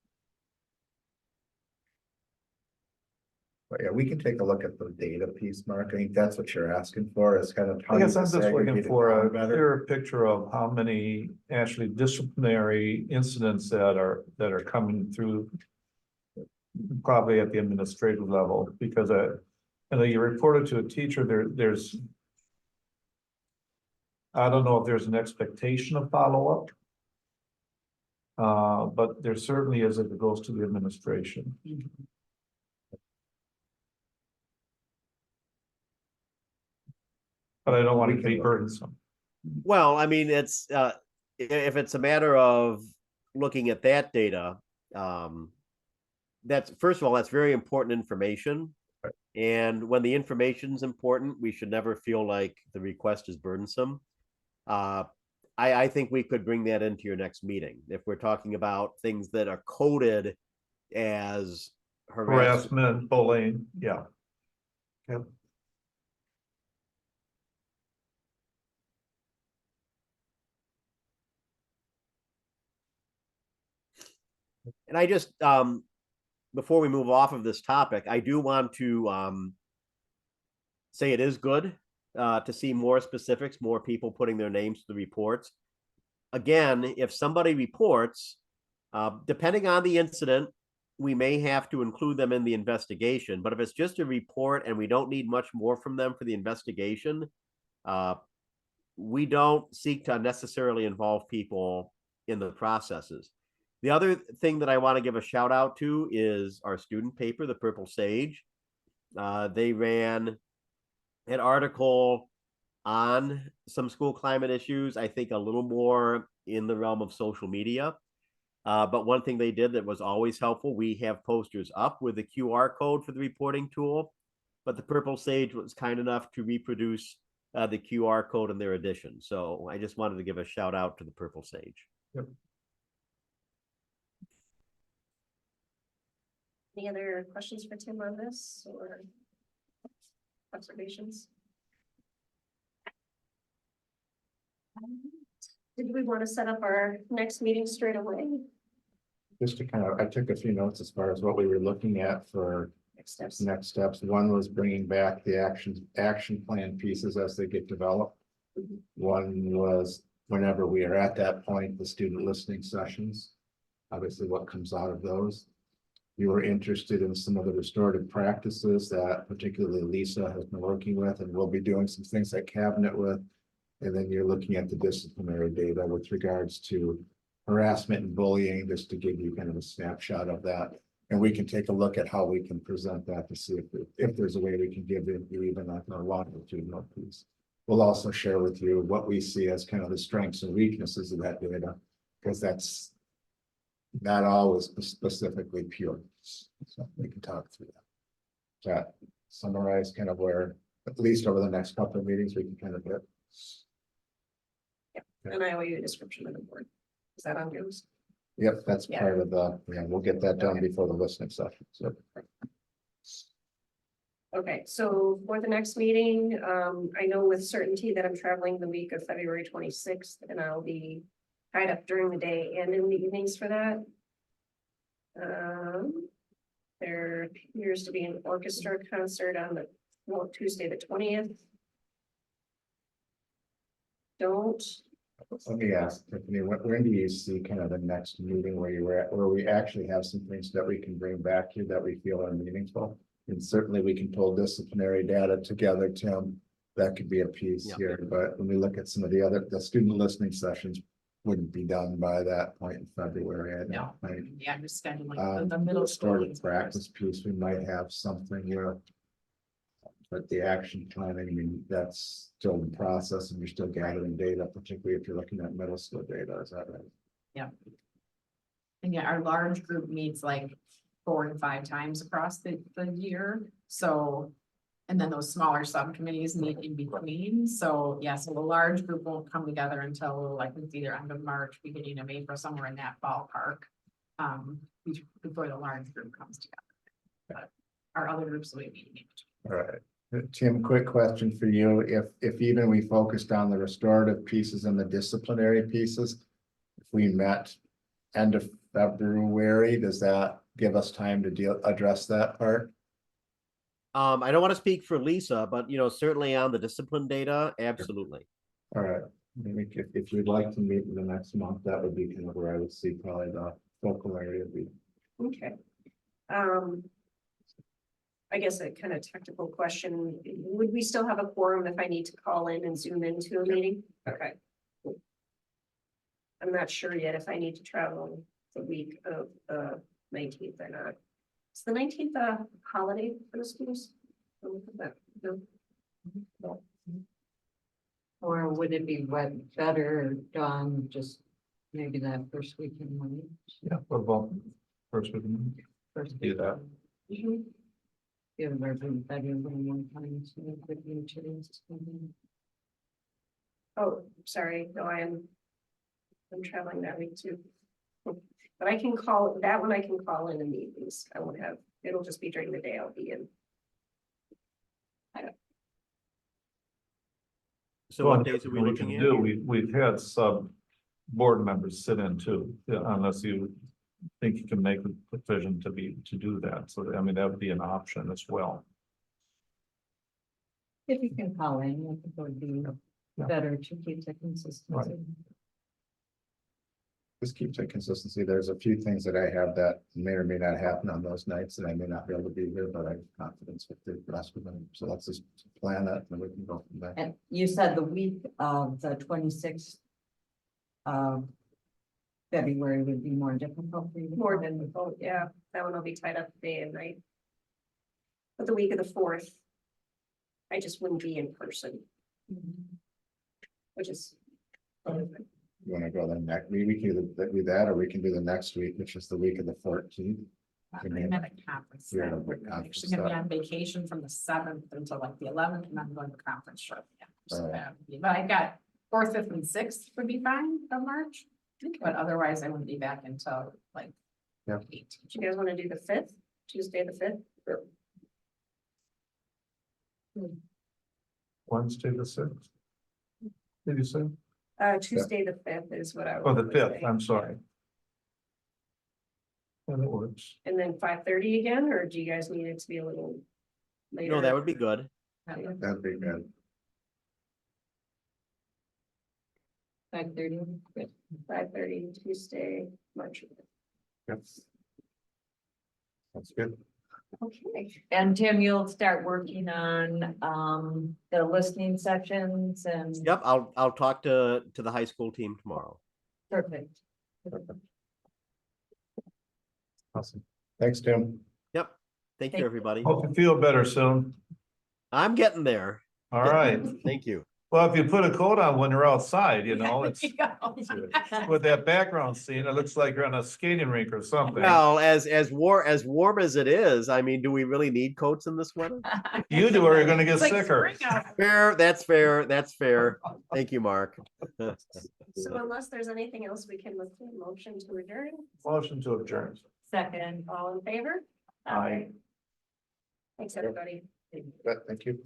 But yeah, we can take a look at the data piece, Mark. I think that's what you're asking for, is kind of. I guess I'm just looking for a clearer picture of how many actually disciplinary incidents that are coming through, probably at the administrative level, because you reported to a teacher, there's I don't know if there's an expectation of follow-up. But there certainly is if it goes to the administration. But I don't want to be burdensome. Well, I mean, it's if it's a matter of looking at that data, that's first of all, that's very important information. Right. And when the information is important, we should never feel like the request is burdensome. I think we could bring that into your next meeting if we're talking about things that are coded as harassment, bullying. Yeah. Yep. And I just, before we move off of this topic, I do want to say it is good to see more specifics, more people putting their names to the reports. Again, if somebody reports, depending on the incident, we may have to include them in the investigation. But if it's just a report and we don't need much more from them for the investigation, We don't seek to unnecessarily involve people in the processes. The other thing that I want to give a shout out to is our student paper, the Purple Sage. They ran an article on some school climate issues, I think a little more in the realm of social media. But one thing they did that was always helpful, we have posters up with the QR code for the reporting tool, but the Purple Sage was kind enough to reproduce the QR code in their edition. So I just wanted to give a shout out to the Purple Sage. Yep. Any other questions for Tim on this or observations? Did we want to set up our next meeting straight away? Just to kind of, I took a few notes as far as what we were looking at for Next steps. next steps. One was bringing back the action plan pieces as they get developed. Mhm. One was whenever we are at that point, the student listening sessions. Obviously, what comes out of those. You were interested in some of the restorative practices that particularly Lisa has been working with, and we'll be doing some things at cabinet with. And then you're looking at the disciplinary data with regards to harassment and bullying, just to give you kind of a snapshot of that. And we can take a look at how we can present that to see if there's a way we can give it even like a longitudinal piece. We'll also share with you what we see as kind of the strengths and weaknesses of that data, because that's not always specifically pure. So we can talk through that. That summarize kind of where, at least over the next couple of meetings, we can kind of get. And I owe you a description of the board. Is that on yours? Yep, that's Yeah. part of the, yeah, we'll get that done before the listening session, so. Okay, so for the next meeting, I know with certainty that I'm traveling the week of February 26th, and I'll be tied up during the day and in the evenings for that. There appears to be an orchestra concert on Tuesday, the 20th. Let me ask, Tiffany, when do you see kind of the next meeting where you were at, where we actually have some things that we can bring back here that we feel are meaningful? And certainly we can pull disciplinary data together, Tim, that could be a piece Yeah. here, but when we look at some of the student listening sessions wouldn't be done by that point in February. I No. don't think. Yeah, just scheduling the middle school. Restorative practice piece, we might have something here. But the action planning, I mean, that's still in process and you're still gathering data, particularly if you're looking at middle school data, is that right? And yeah, our large group meets like 4 to 5 times across the year, so. And then those smaller subcommittees meet in between, so yeah, so the large group won't come together until like it's either end of March, beginning of April, somewhere in that ballpark. Before the large group comes together. But our other groups will be meeting. All right. Tim, quick question for you. If even we focused on the restorative pieces and the disciplinary pieces, if we met end of February, does that give us time to address that part? I don't want to speak for Lisa, but certainly on the discipline data, absolutely. All right. Maybe if you'd like to meet in the next month, that would be kind of where I would see probably the focal area would be. Okay. I guess a kind of technical question, would we still have a quorum if I need to call in and zoom into a meeting? Okay. Cool. I'm not sure yet if I need to travel the week of the 19th or not. Is the 19th a holiday for the schools? No. Or would it be better done just maybe that first week in March? Yeah, what about first week? First Do that. Mhm. Give everybody better than one time, so it could be changed. Oh, sorry, no, I'm traveling that week too. But I can call, that one I can call in the evenings. I won't have, it'll just be during the day I'll be in. So what days are we What looking can at? do, we've had some board members sit in too, unless you think you can make a provision to do that. So I mean, that would be an option as well. If you can call in, I think it would be Yeah. better to keep the consistency. Just keeps it consistency. There's a few things that I have that may or may not happen on those nights and I may not be able to be here, but I have confidence with the rest of them. So let's just plan it and we can go from there. And you said the week of the 26th of February would be more difficult for you. More than, oh, yeah, that one will be tied up day and night. But the week of the 4th, I just wouldn't be in person, which is. You wanna go the next, we can either do that or we can do the next week, which is the week of the 14th. I'm at a conference. You're at a then. big I'm conference, actually gonna be so- on vacation from the 7th until like the 11th, and I'm going to conference shortly. after. So Alright. that would be- But I got 4th, 5th, and 6th would be fine of March, but otherwise I wouldn't be back until like. Yeah. 18th. Do you guys want to do the 5th, Tuesday the 5th? Wednesday the sixth. Did you say? Tuesday the 5th is what I was. Oh, the gonna fifth, say. I'm sorry. And it works. And then 5:30 again, or do you guys need it to be a little later? No, that would be good. That'd be good. 5:30. 5:30 Tuesday, March. Yes. That's good. Okay. And Tim, you'll start working on the listening sessions and. Yep, I'll talk to the high school team tomorrow. Perfect. Awesome. Thanks, Tim. Yep. Thank Thank you, everybody. Hope you feel better soon. I'm getting there. All right. Thank you. Well, if you put a coat on when you're outside, you know, it's Yeah. with that background scene, it looks like you're on a skating rink or something. Well, as warm as it is, I mean, do we really need coats in this weather? You do, or you're gonna get It's like sicker. spring out. Fair, that's fair, that's fair. Thank you, Mark. So unless there's anything else, we can look for a motion to adjourn. Motion to adjourn. Second. All in favor? Aye. Thanks, everybody. Thank you.